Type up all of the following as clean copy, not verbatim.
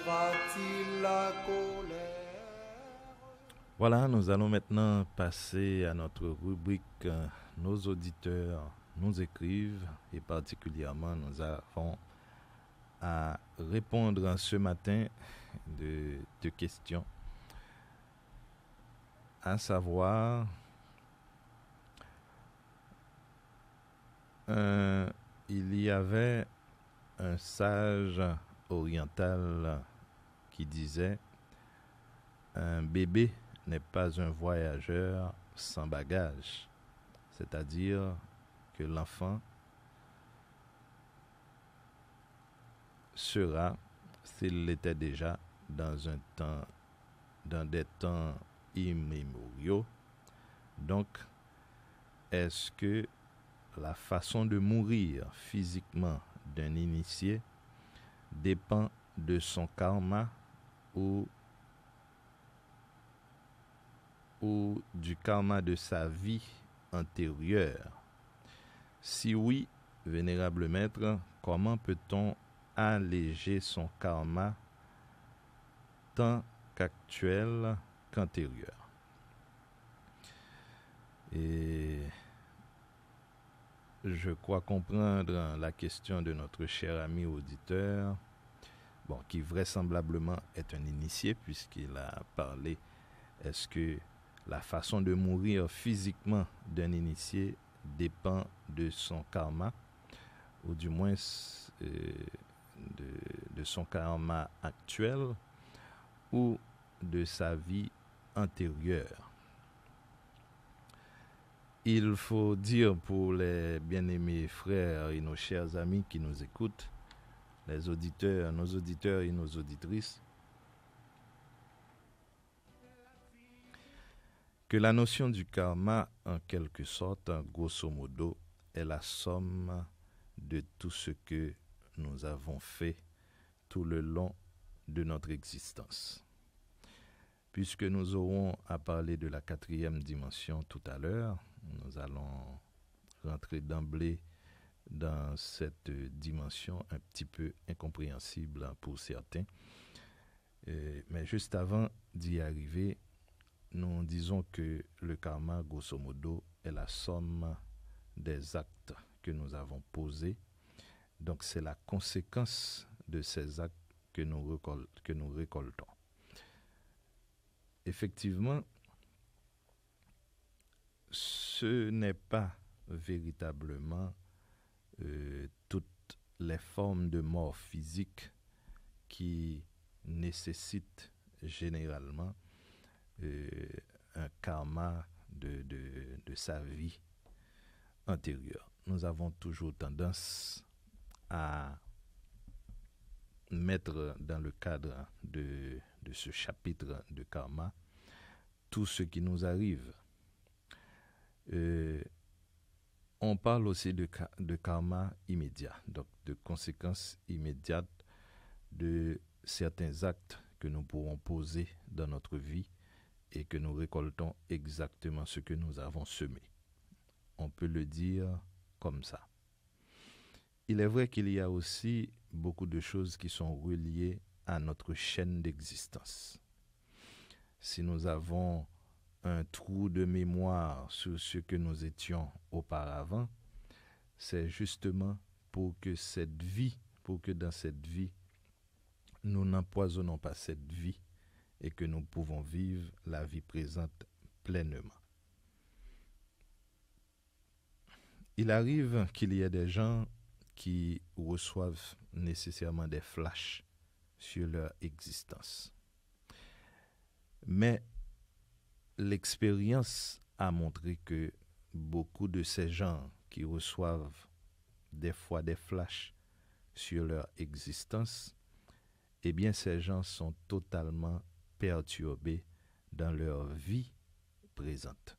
piédira-t-il la colère? Voilà, nous allons maintenant passer à notre rubrique Nos auditeurs nous écrivent et particulièrement nous avons à répondre ce matin de questions, à savoir il y avait un sage oriental qui disait un bébé n'est pas un voyageur sans bagage, c'est-à-dire que l'enfant sera, s'il l'était déjà dans des temps immémoriaux. Donc, est-ce que la façon de mourir physiquement d'un initié dépend de son karma ou du karma de sa vie antérieure? Si oui, vénérable maître, comment peut-on alléger son karma tant qu'actuel qu'antérieur? Et je crois comprendre la question de notre cher ami auditeur, qui vraisemblablement est un initié puisqu'il a parlé. Est-ce que la façon de mourir physiquement d'un initié dépend de son karma, ou du moins de son karma actuel, ou de sa vie antérieure? Il faut dire pour les bien-aimés frères et nos chers amis qui nous écoutent, les auditeurs, nos auditeurs et nos auditrices, que la notion du karma, en quelque sorte, grosso modo, est la somme de tout ce que nous avons fait tout le long de notre existence. Puisque nous aurons à parler de la 4e dimension tout à l'heure, nous allons rentrer d'emblée dans cette dimension un petit peu incompréhensible pour certains. Mais juste avant d'y arriver, nous disons que le karma, grosso modo, est la somme des actes que nous avons posés. Donc c'est la conséquence de ces actes que nous récoltons. Effectivement, ce n'est pas véritablement toutes les formes de mort physique qui nécessitent généralement un karma de sa vie antérieure. Nous avons toujours tendance à mettre dans le cadre de ce chapitre de karma tout ce qui nous arrive. On parle aussi de karma immédiat, donc de conséquences immédiates de certains actes que nous pourrons poser dans notre vie et que nous récoltons exactement ce que nous avons semé. On peut le dire comme ça. Il est vrai qu'il y a aussi beaucoup de choses qui sont reliées à notre chaîne d'existence. Si nous avons un trou de mémoire sur ce que nous étions auparavant, c'est justement pour que dans cette vie, nous n'empoisonnons pas cette vie et que nous pouvons vivre la vie présente pleinement. Il arrive qu'il y ait des gens qui reçoivent nécessairement des flashs sur leur existence. Mais l'expérience a montré que beaucoup de ces gens qui reçoivent des fois des flashs sur leur existence, eh bien ces gens sont totalement perturbés dans leur vie présente.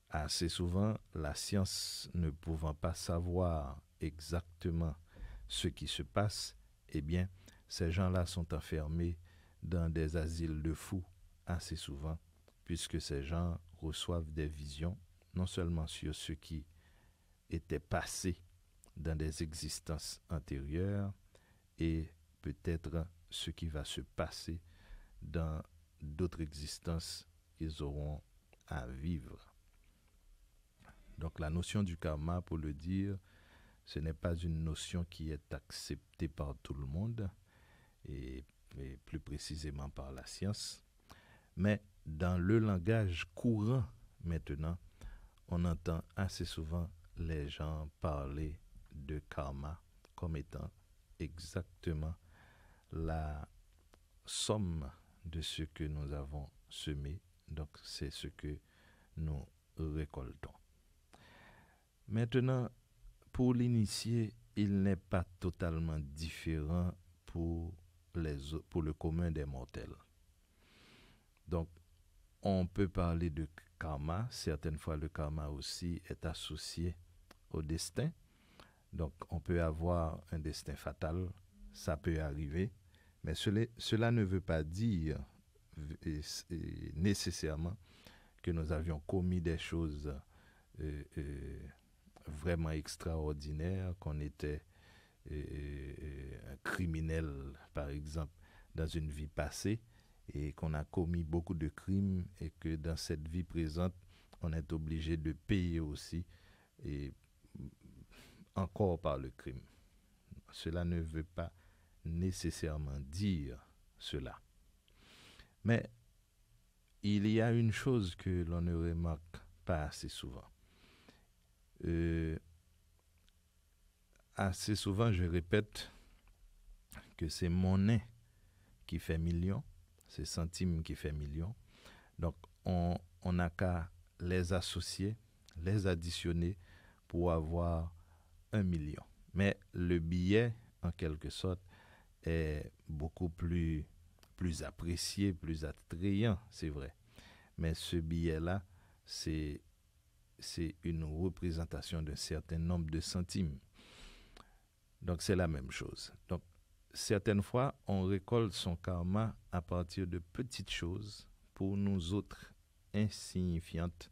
Assez souvent, la science ne pouvant pas savoir exactement ce qui se passe, eh bien, ces gens-là sont enfermés dans des asiles de fous assez souvent, puisque ces gens reçoivent des visions, non seulement sur ce qui était passé dans des existences antérieures, et peut-être ce qui va se passer dans d'autres existences qu'ils auront à vivre. Donc la notion du karma, pour le dire, ce n'est pas une notion qui est acceptée par tout le monde, et plus précisément par la science, mais dans le langage courant maintenant, on entend assez souvent les gens parler de karma comme étant exactement la somme de ce que nous avons semé. Donc c'est ce que nous récoltons. Maintenant, pour l'initié, il n'est pas totalement différent pour le commun des mortels. Donc, on peut parler de karma. Certaines fois, le karma aussi est associé au destin. Donc, on peut avoir un destin fatal. Ça peut arriver. Mais cela ne veut pas dire nécessairement que nous avions commis des choses vraiment extraordinaires, qu'on était un criminel, par exemple, dans une vie passée, et qu'on a commis beaucoup de crimes, et que dans cette vie présente, on est obligé de payer aussi, et encore par le crime. Cela ne veut pas nécessairement dire cela. Mais il y a une chose que l'on ne remarque pas assez souvent. Assez souvent, je répète que c'est monnaie qui fait million, c'est centime qui fait million. Donc, on n'a qu'à les associer, les additionner pour avoir 1 million. Mais le billet, en quelque sorte, est beaucoup plus apprécié, plus attrayant, c'est vrai. Mais ce billet-là, c'est une représentation d'un certain nombre de centimes. Donc, c'est la même chose. Donc, certaines fois, on récolte son karma à partir de petites choses, pour nous autres insignifiantes,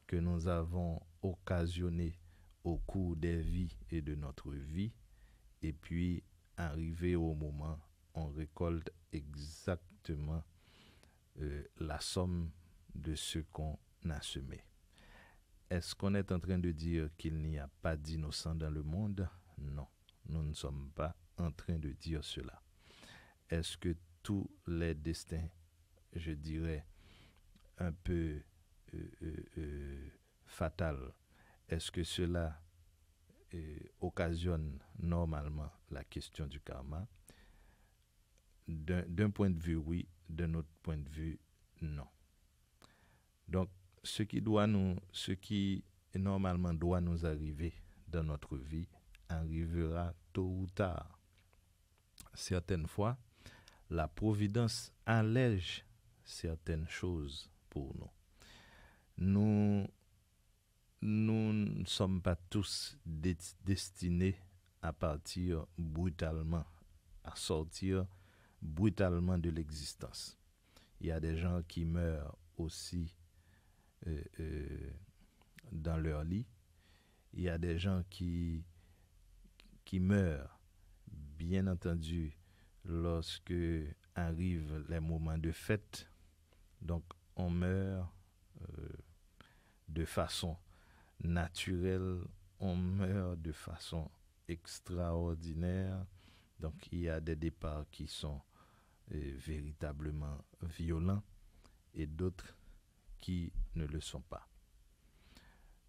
que nous avons occasionnées au cours des vies et de notre vie. Et puis, arrivé au moment, on récolte exactement la somme de ce qu'on a semé. Est-ce qu'on est en train de dire qu'il n'y a pas d'innocents dans le monde? Non, nous ne sommes pas en train de dire cela. Est-ce que tous les destins, je dirais, un peu fatal, est-ce que cela occasionne normalement la question du karma? D'un point de vue, oui. D'un autre point de vue, non. Donc, ce qui normalement doit nous arriver dans notre vie arrivera tôt ou tard. Certaines fois, la providence allège certaines choses pour nous. Nous ne sommes pas tous destinés à partir brutalement, à sortir brutalement de l'existence. Il y a des gens qui meurent aussi dans leur lit. Il y a des gens qui meurent, bien entendu, lorsque arrivent les moments de fête. Donc, on meurt de façon naturelle, on meurt de façon extraordinaire. Donc, il y a des départs qui sont véritablement violents et d'autres qui ne le sont pas.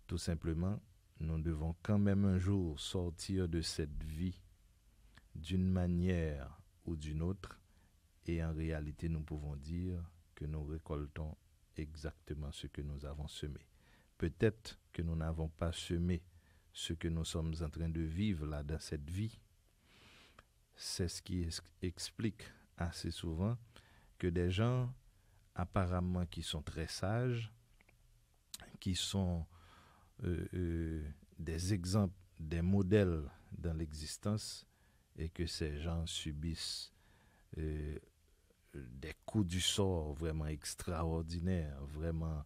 Tout simplement, nous devons quand même un jour sortir de cette vie d'une manière ou d'une autre, et en réalité, nous pouvons dire que nous récoltons exactement ce que nous avons semé. Peut-être que nous n'avons pas semé ce que nous sommes en train de vivre là dans cette vie. C'est ce qui explique assez souvent que des gens apparemment qui sont très sages, qui sont des exemples, des modèles dans l'existence, et que ces gens subissent des coups du sort vraiment extraordinaires, vraiment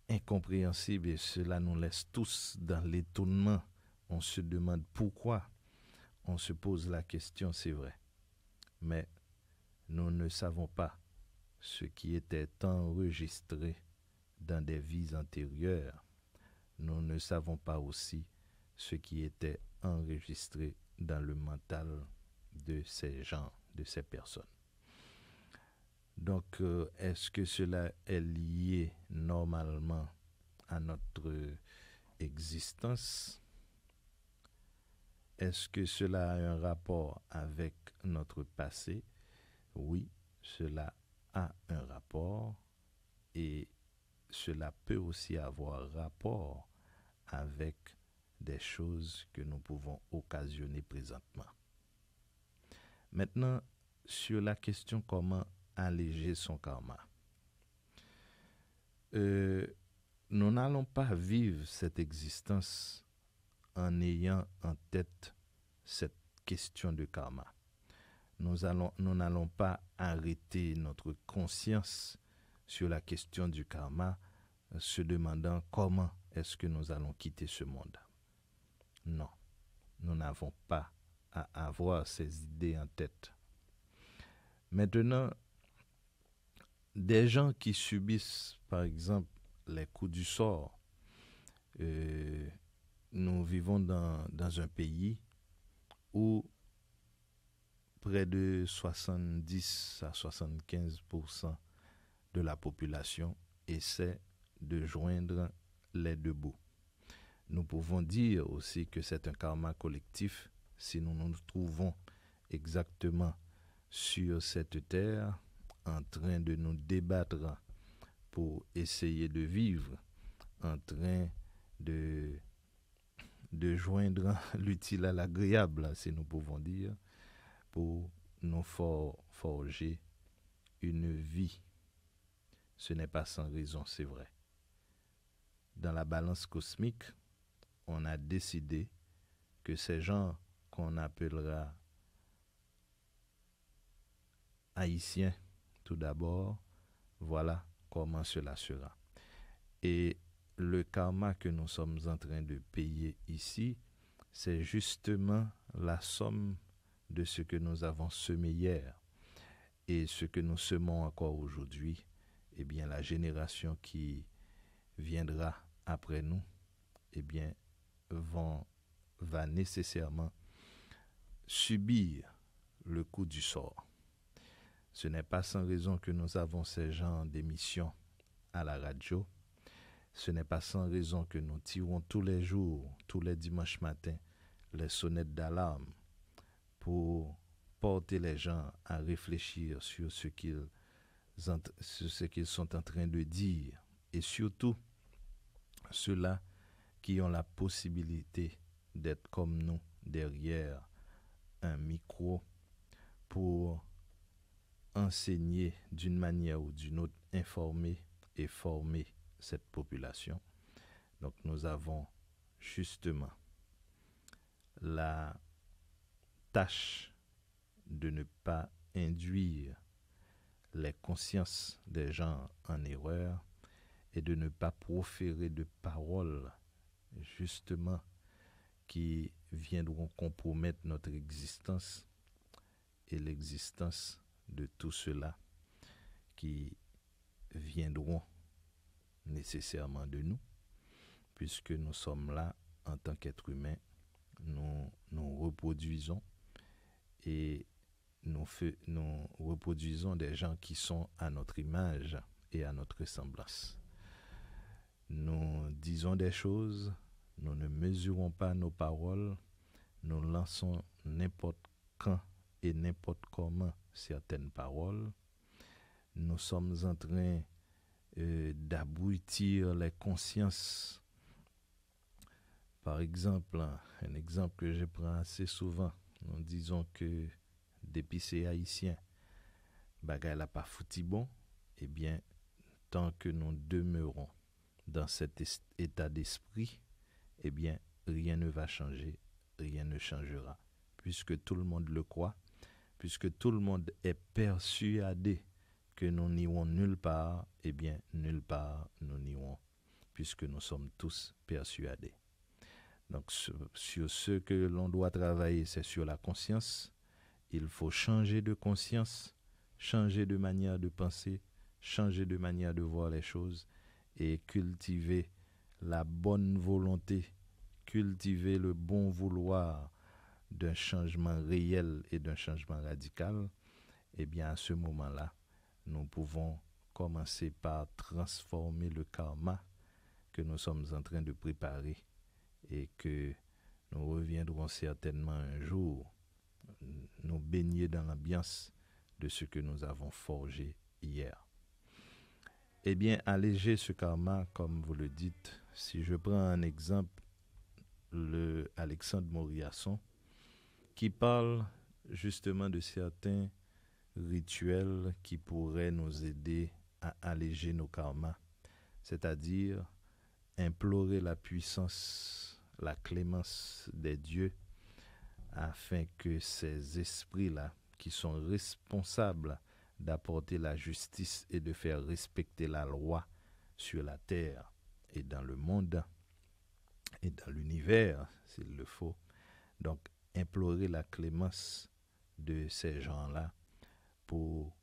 incompréhensibles, et cela nous laisse tous dans l'étonnement. On se demande pourquoi on se pose la question, c'est vrai, mais nous ne savons pas ce qui était enregistré dans des vies antérieures. Nous ne savons pas aussi ce qui était enregistré dans le mental de ces gens, de ces personnes. Donc, est-ce que cela est lié normalement à notre existence? Est-ce que cela a un rapport avec notre passé? Oui, cela a un rapport et cela peut aussi avoir rapport avec des choses que nous pouvons occasionner présentement. Maintenant, sur la question comment alléger son karma. Nous n'allons pas vivre cette existence en ayant en tête cette question de karma. Nous n'allons pas arrêter notre conscience sur la question du karma, se demandant comment est-ce que nous allons quitter ce monde. Non, nous n'avons pas à avoir ces idées en tête. Maintenant, des gens qui subissent, par exemple, les coups du sort, nous vivons dans un pays où près de 70 à 75% de la population essaie de joindre les deux bouts. Nous pouvons dire aussi que c'est un karma collectif si nous nous trouvons exactement sur cette terre en train de nous débattre pour essayer de vivre, en train de joindre l'utile à l'agréable, si nous pouvons dire, pour nous forger une vie. Ce n'est pas sans raison, c'est vrai. Dans la balance cosmique, on a décidé que ces gens qu'on appellera haïtiens, tout d'abord, voilà comment cela sera. Et le karma que nous sommes en train de payer ici, c'est justement la somme de ce que nous avons semé hier. Et ce que nous semons encore aujourd'hui, eh bien, la génération qui viendra après nous, eh bien, va nécessairement subir le coup du sort. Ce n'est pas sans raison que nous avons ces genres d'émissions à la radio. Ce n'est pas sans raison que nous tirons tous les jours, tous les dimanches matins, les sonnettes d'alarme pour porter les gens à réfléchir sur ce qu'ils sont en train de dire et surtout ceux-là qui ont la possibilité d'être comme nous derrière un micro pour enseigner d'une manière ou d'une autre, informer et former cette population. Donc nous avons justement la tâche de ne pas induire les consciences des gens en erreur et de ne pas proférer de paroles justement qui viendront compromettre notre existence et l'existence de tous ceux-là qui viendront nécessairement de nous, puisque nous sommes là en tant qu'êtres humains, nous reproduisons et nous reproduisons des gens qui sont à notre image et à notre ressemblance. Nous disons des choses, nous ne mesurons pas nos paroles, nous lançons n'importe quand et n'importe comment certaines paroles. Nous sommes en train d'abrutir les consciences. Par exemple, un exemple que je prends assez souvent, nous disons que depuis ces haïtiens, bagay la pas fouti bon, eh bien, tant que nous demeurons dans cet état d'esprit, eh bien, rien ne va changer, rien ne changera, puisque tout le monde le croit, puisque tout le monde est persuadé que nous n'irons nulle part, eh bien, nulle part nous n'irons, puisque nous sommes tous persuadés. Donc sur ce que l'on doit travailler, c'est sur la conscience. Il faut changer de conscience, changer de manière de penser, changer de manière de voir les choses et cultiver la bonne volonté, cultiver le bon vouloir d'un changement réel et d'un changement radical. Eh bien, à ce moment-là, nous pouvons commencer par transformer le karma que nous sommes en train de préparer et que nous reviendrons certainement un jour nous baigner dans l'ambiance de ce que nous avons forgé hier. Eh bien, alléger ce karma, comme vous le dites, si je prends un exemple, le Alexandre Moriasson, qui parle justement de certains rituels qui pourraient nous aider à alléger nos karmas, c'est-à-dire implorer la puissance, la clémence des dieux, afin que ces esprits-là, qui sont responsables d'apporter la justice et de faire respecter la loi sur la terre et dans le monde et dans l'univers, s'il le faut, donc implorer la clémence de ces gens-là pour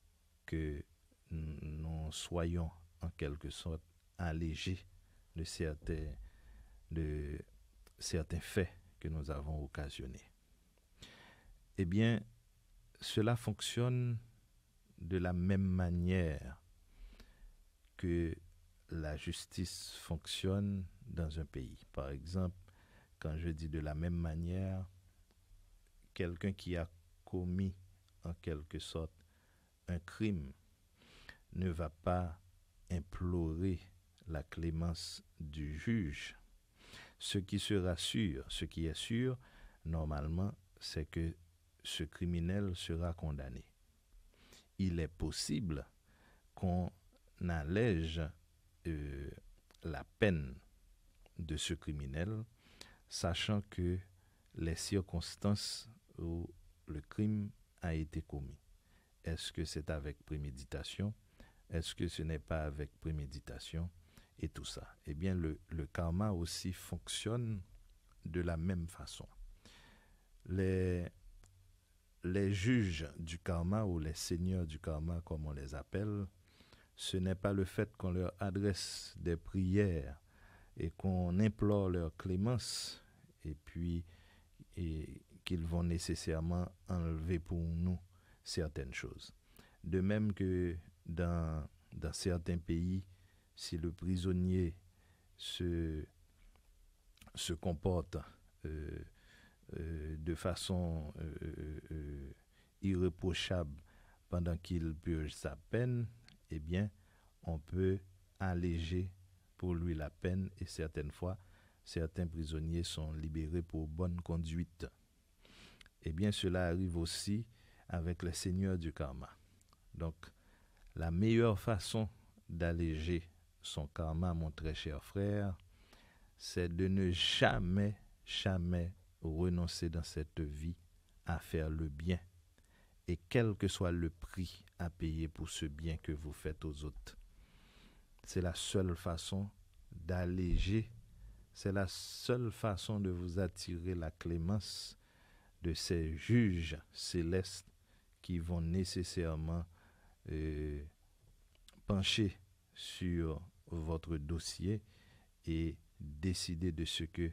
que nous soyons en quelque sorte allégés de certains faits que nous avons occasionnés. Eh bien, cela fonctionne de la même manière que la justice fonctionne dans un pays. Par exemple, quand je dis de la même manière, quelqu'un qui a commis en quelque sorte un crime ne va pas implorer la clémence du juge. Ce qui est sûr, normalement, c'est que ce criminel sera condamné. Il est possible qu'on allège la peine de ce criminel, sachant que les circonstances où le crime a été commis. Est-ce que c'est avec préméditation? Est-ce que ce n'est pas avec préméditation? Et tout ça. Eh bien, le karma aussi fonctionne de la même façon. Les juges du karma ou les seigneurs du karma, comme on les appelle, ce n'est pas le fait qu'on leur adresse des prières et qu'on implore leur clémence et puis qu'ils vont nécessairement enlever pour nous certaines choses. De même que dans certains pays, si le prisonnier se comporte de façon irréprochable pendant qu'il purge sa peine, eh bien, on peut alléger pour lui la peine et certaines fois, certains prisonniers sont libérés pour bonne conduite. Eh bien, cela arrive aussi avec les seigneurs du karma. Donc, la meilleure façon d'alléger son karma, mon très cher frère, c'est de ne jamais renoncer dans cette vie à faire le bien, et quel que soit le prix à payer pour ce bien que vous faites aux autres. C'est la seule façon d'alléger, c'est la seule façon de vous attirer la clémence de ces juges célestes qui vont nécessairement pencher sur votre dossier et décider de ce que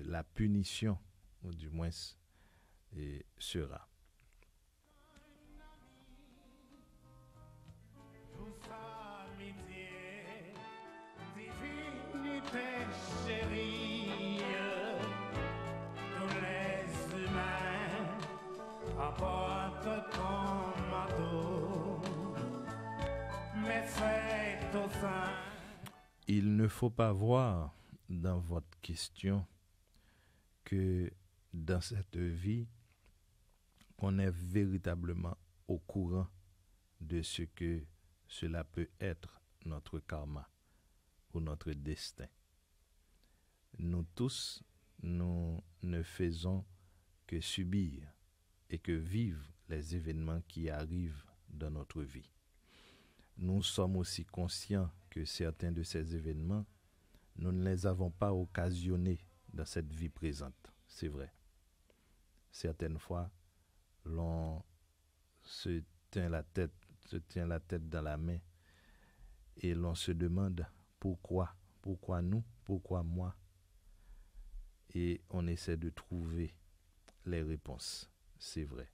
la punition, ou du moins, sera. Il ne faut pas voir dans votre question que dans cette vie, qu'on est véritablement au courant de ce que cela peut être notre karma ou notre destin. Nous tous, nous ne faisons que subir et que vivre les événements qui arrivent dans notre vie. Nous sommes aussi conscients que certains de ces événements, nous ne les avons pas occasionnés dans cette vie présente. C'est vrai. Certaines fois, l'on se tient la tête dans la main et l'on se demande pourquoi nous, pourquoi moi, et on essaie de trouver les réponses. C'est vrai.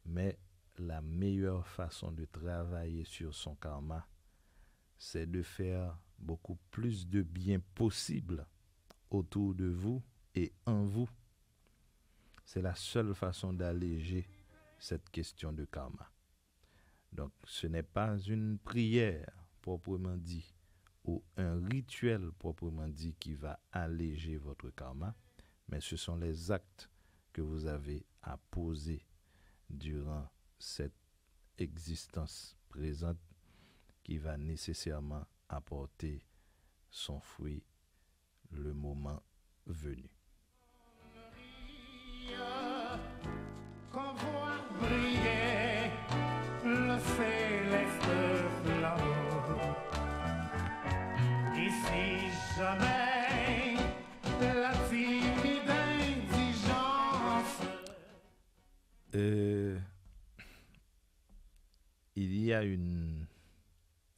Mais la meilleure façon de travailler sur son karma, c'est de faire beaucoup plus de bien possible autour de vous et en vous. C'est la seule façon d'alléger cette question de karma. Donc, ce n'est pas une prière proprement dit ou un rituel proprement dit qui va alléger votre karma, mais ce sont les actes que vous avez à poser durant cette existence présente qui va nécessairement apporter son fruit le moment venu. Qu'on voit briller le céleste flambeau. Ici jamais la timide indigence. Il y a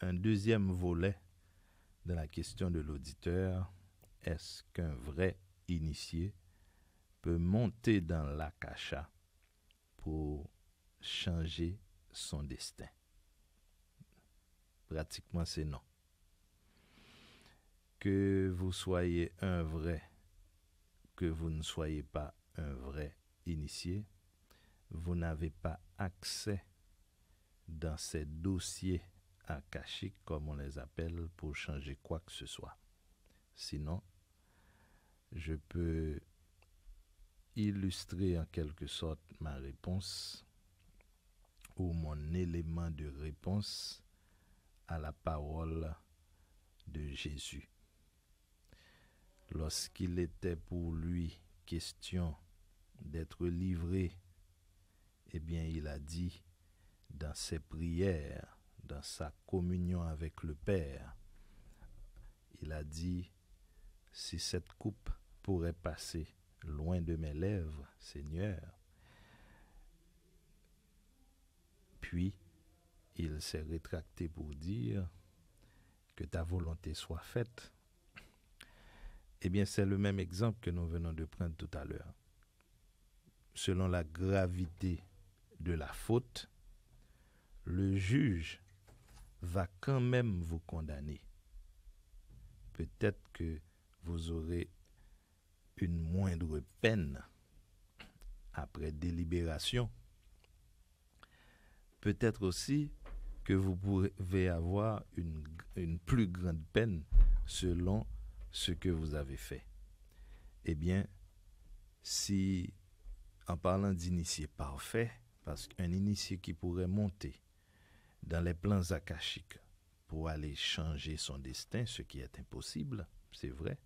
un deuxième volet dans la question de l'auditeur. Est-ce qu'un vrai initié peut monter dans l'akasha pour changer son destin? Pratiquement, c'est non. Que vous soyez un vrai, que vous ne soyez pas un vrai initié, vous n'avez pas accès dans ces dossiers akashiques, comme on les appelle, pour changer quoi que ce soit. Sinon, je peux illustrer en quelque sorte ma réponse ou mon élément de réponse à la parole de Jésus. Lorsqu'il était pour lui question d'être livré, eh bien, il a dit dans ses prières, dans sa communion avec le Père, il a dit, si cette coupe pourrait passer loin de mes lèvres, Seigneur. Puis, il s'est rétracté pour dire que ta volonté soit faite. Eh bien, c'est le même exemple que nous venons de prendre tout à l'heure. Selon la gravité de la faute, le juge va quand même vous condamner. Peut-être que vous aurez une moindre peine après délibération. Peut-être aussi que vous pouvez avoir une plus grande peine selon ce que vous avez fait. Eh bien, si, en parlant d'initié parfait, parce qu'un initié qui pourrait monter dans les plans akashiques pour aller changer son destin, ce qui est impossible, c'est vrai,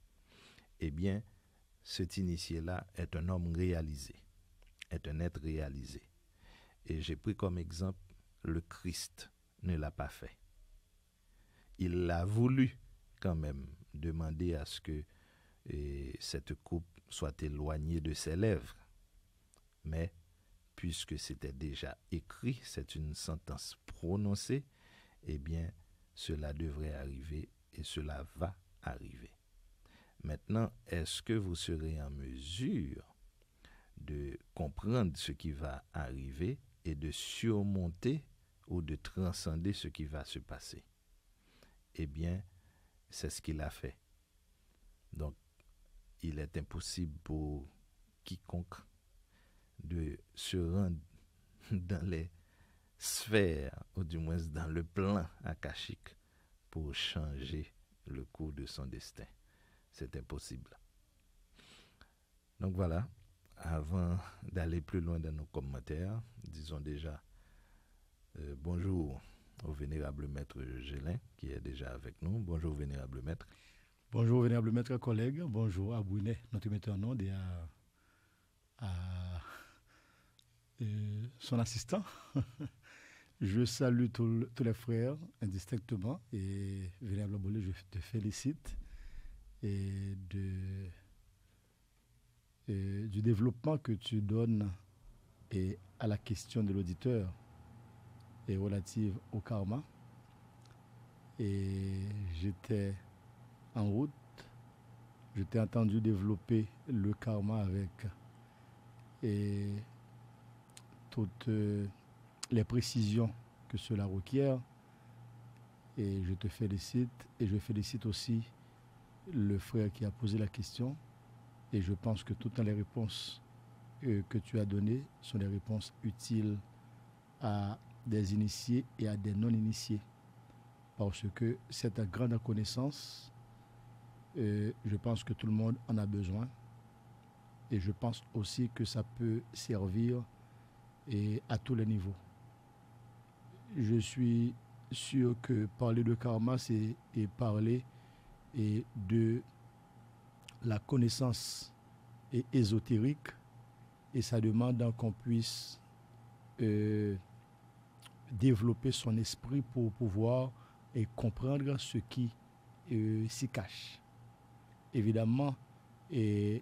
eh bien, cet initié-là est un homme réalisé, est un être réalisé. Et j'ai pris comme exemple, le Christ ne l'a pas fait. Il l'a voulu quand même demander à ce que cette coupe soit éloignée de ses lèvres. Mais puisque c'était déjà écrit, c'est une sentence prononcée, eh bien, cela devrait arriver et cela va arriver. Maintenant, est-ce que vous serez en mesure de comprendre ce qui va arriver et de surmonter ou de transcender ce qui va se passer? Eh bien, c'est ce qu'il a fait. Donc, il est impossible pour quiconque de se rendre dans les sphères, ou du moins dans le plan akashique, pour changer le cours de son destin. C'est impossible. Donc voilà, avant d'aller plus loin dans nos commentaires, disons déjà bonjour au vénérable maître Gélin qui est déjà avec nous. Bonjour vénérable maître. Bonjour vénérable maître collègue, bonjour à Brunet, notre metteur en ondes et à son assistant. Je salue tous les frères indistinctement et vénérable Boulé, je te félicite et de du développement que tu donnes et à la question de l'auditeur est relative au karma. Et j'étais en route, je t'ai entendu développer le karma avec toutes les précisions que cela requiert. Et je te félicite et je félicite aussi le frère qui a posé la question. Et je pense que toutes les réponses que tu as données sont des réponses utiles à des initiés et à des non-initiés. Parce que cette grande connaissance, je pense que tout le monde en a besoin. Et je pense aussi que ça peut servir à tous les niveaux. Je suis sûr que parler de karma, c'est parler de la connaissance ésotérique, et ça demande qu'on puisse développer son esprit pour pouvoir comprendre ce qui s'y cache. Évidemment, je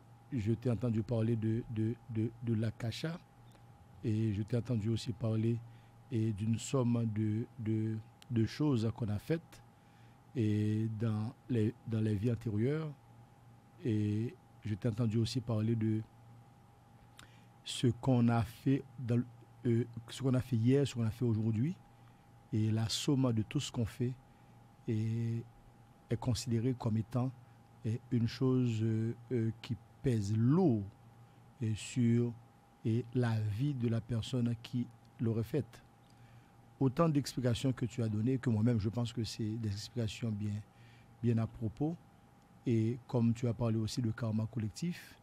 t'ai entendu parler de l'akasha, et je t'ai entendu aussi parler d'une somme de choses qu'on a faites dans les vies antérieures. Et je t'ai entendu aussi parler de ce qu'on a fait ce qu'on a fait hier, ce qu'on a fait aujourd'hui. Et la somme de tout ce qu'on fait est considérée comme étant une chose qui pèse lourd sur la vie de la personne qui l'aurait faite. Autant d'explications que tu as données, que moi-même je pense que c'est des explications bien à propos. Et comme tu as parlé aussi de karma collectif,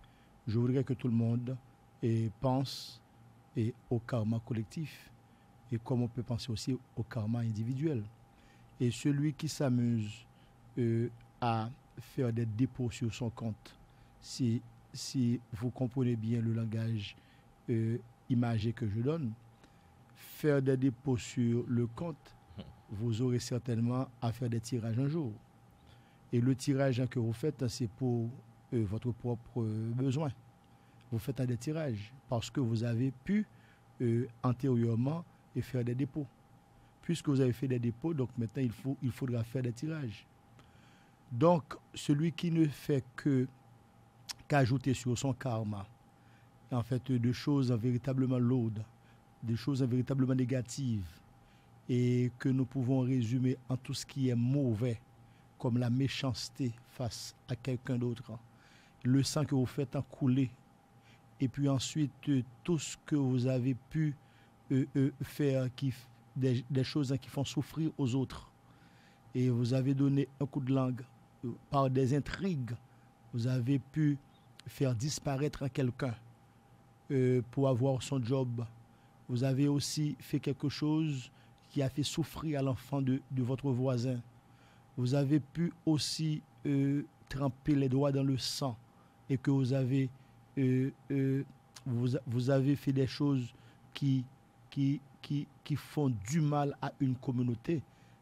je voudrais que tout le monde pense au karma collectif, et comme on peut penser aussi au karma individuel. Et celui qui s'amuse à faire des dépôts sur son compte, si vous comprenez bien le langage imagé que je donne, faire des dépôts sur le compte, vous aurez certainement à faire des tirages un jour. Et le tirage que vous faites, c'est pour votre propre besoin. Vous faites des tirages parce que vous avez pu antérieurement faire des dépôts. Puisque vous avez fait des dépôts, donc maintenant il faudra faire des tirages. Donc celui qui ne fait qu'ajouter sur son karma, en fait, de choses véritablement lourdes, des choses véritablement négatives, et que nous pouvons résumer en tout ce qui est mauvais, comme la méchanceté face à quelqu'un d'autre, le sang que vous faites en couler, et puis ensuite tout ce que vous avez pu faire, des choses qui font souffrir aux autres, et vous avez donné un coup de langue par des intrigues, vous avez pu faire disparaître quelqu'un pour avoir son job. Vous avez aussi fait quelque chose qui a fait souffrir à l'enfant de votre voisin. Vous avez pu aussi tremper les doigts dans le sang, et que vous avez fait des choses qui font du mal à une communauté.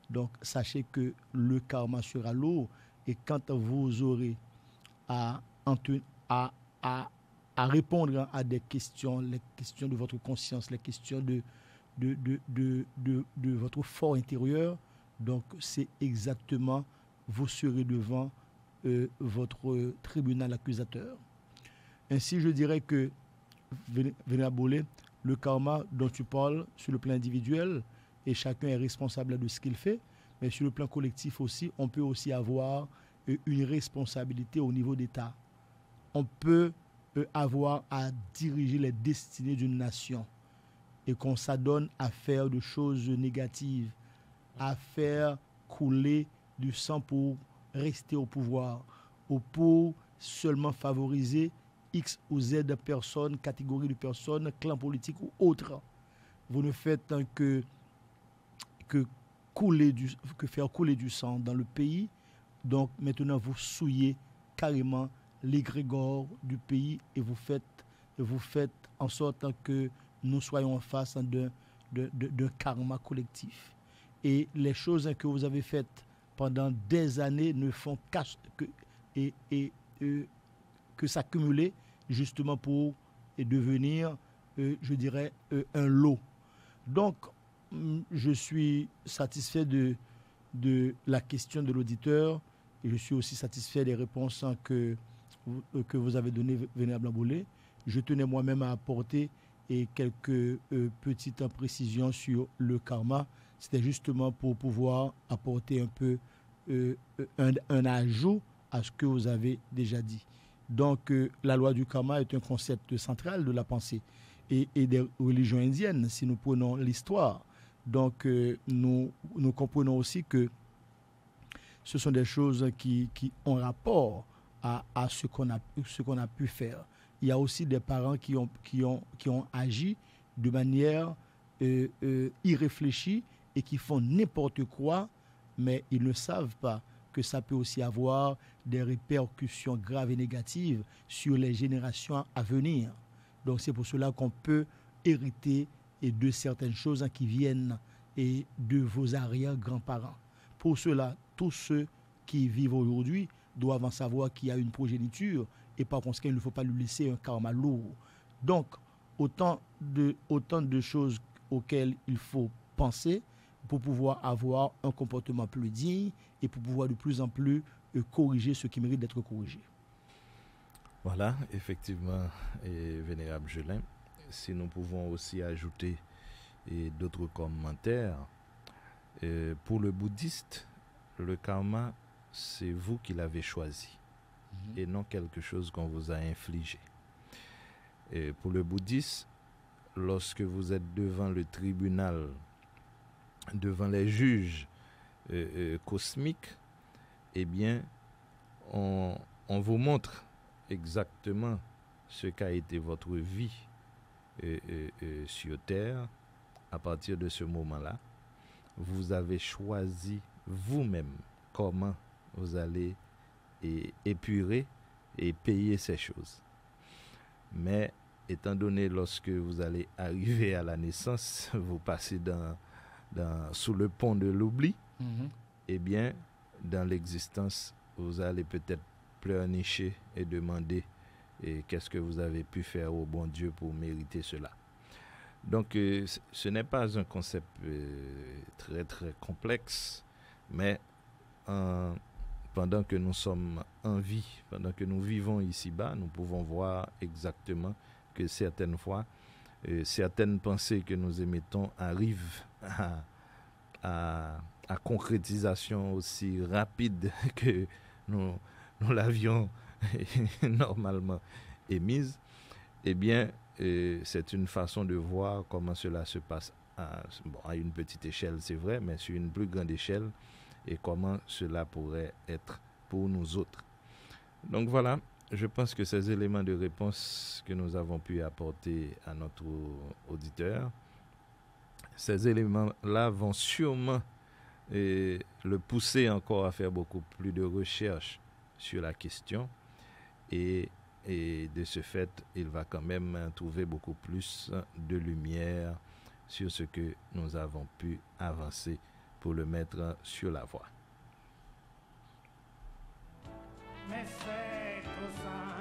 Donc sachez que le karma sera lourd, et quand vous aurez à répondre à des questions, les questions de votre conscience, les questions de votre fort intérieur, donc c'est exactement, vous serez devant votre tribunal accusateur. Ainsi, je dirais que, Vénérable, le karma dont tu parles sur le plan individuel, et chacun est responsable de ce qu'il fait, mais sur le plan collectif aussi, on peut aussi avoir une responsabilité au niveau d'État. On peut avoir à diriger les destinées d'une nation, et qu'on s'adonne à faire de choses négatives, à faire couler du sang pour rester au pouvoir, ou pour seulement favoriser X ou Z personnes, catégories de personnes, clans politiques ou autres. Vous ne faites que faire couler du sang dans le pays. Donc maintenant vous souillez carrément l'égrégore du pays, et vous faites en sorte que nous soyons en face d'un karma collectif. Et les choses que vous avez faites pendant des années ne font que s'accumuler, justement pour devenir, je dirais, un lot. Donc, je suis satisfait de la question de l'auditeur et je suis aussi satisfait des réponses que vous avez données, Vénérable Amboulé. Je tenais moi-même à apporter quelques petites précisions sur le karma. C'était justement pour pouvoir apporter un peu un ajout à ce que vous avez déjà dit. Donc, la loi du karma est un concept central de la pensée et des religions indiennes, si nous prenons l'histoire. Donc, nous comprenons aussi que ce sont des choses qui ont rapport à ce qu'on a pu faire. Il y a aussi des parents qui ont agi de manière irréfléchie et qui font n'importe quoi, mais ils ne savent pas que ça peut aussi avoir des répercussions graves et négatives sur les générations à venir. Donc c'est pour cela qu'on peut hériter de certaines choses qui viennent de vos arrière-grands-parents. Pour cela, tous ceux qui vivent aujourd'hui doivent en savoir qu'il y a une progéniture et par conséquent, il ne faut pas lui laisser un karma lourd. Donc, autant de choses auxquelles il faut penser pour pouvoir avoir un comportement plus digne et pour pouvoir de plus en plus corriger ce qui mérite d'être corrigé. Voilà, effectivement, Vénérable Jelin, si nous pouvons aussi ajouter d'autres commentaires, pour le bouddhiste, le karma, c'est vous qui l'avez choisi et non quelque chose qu'on vous a infligé. Et pour le bouddhiste, lorsque vous êtes devant le tribunal, devant les juges cosmiques, eh bien, on vous montre exactement ce qu'a été votre vie sur Terre. À partir de ce moment-là, vous avez choisi vous-même comment vous allez épurer et payer ces choses. Mais étant donné lorsque vous allez arriver à la naissance, vous passez sous le pont de l'oubli, eh bien, dans l'existence, vous allez peut-être pleurnicher et demander qu'est-ce que vous avez pu faire au bon Dieu pour mériter cela. Donc, ce n'est pas un concept très, très complexe, mais pendant que nous sommes en vie, pendant que nous vivons ici-bas, nous pouvons voir exactement que certaines fois, certaines pensées que nous émettons arrivent à concrétisation aussi rapide que nous l'avions normalement émise. Eh bien, c'est une façon de voir comment cela se passe à une petite échelle, c'est vrai, mais sur une plus grande échelle, et comment cela pourrait être pour nous autres. Donc voilà, je pense que ces éléments de réponse que nous avons pu apporter à notre auditeur, ces éléments-là vont sûrement le pousser encore à faire beaucoup plus de recherches sur la question et de ce fait, il va quand même trouver beaucoup plus de lumière sur ce que nous avons pu avancer pour le mettre sur la voie. Mais c'est trop simple.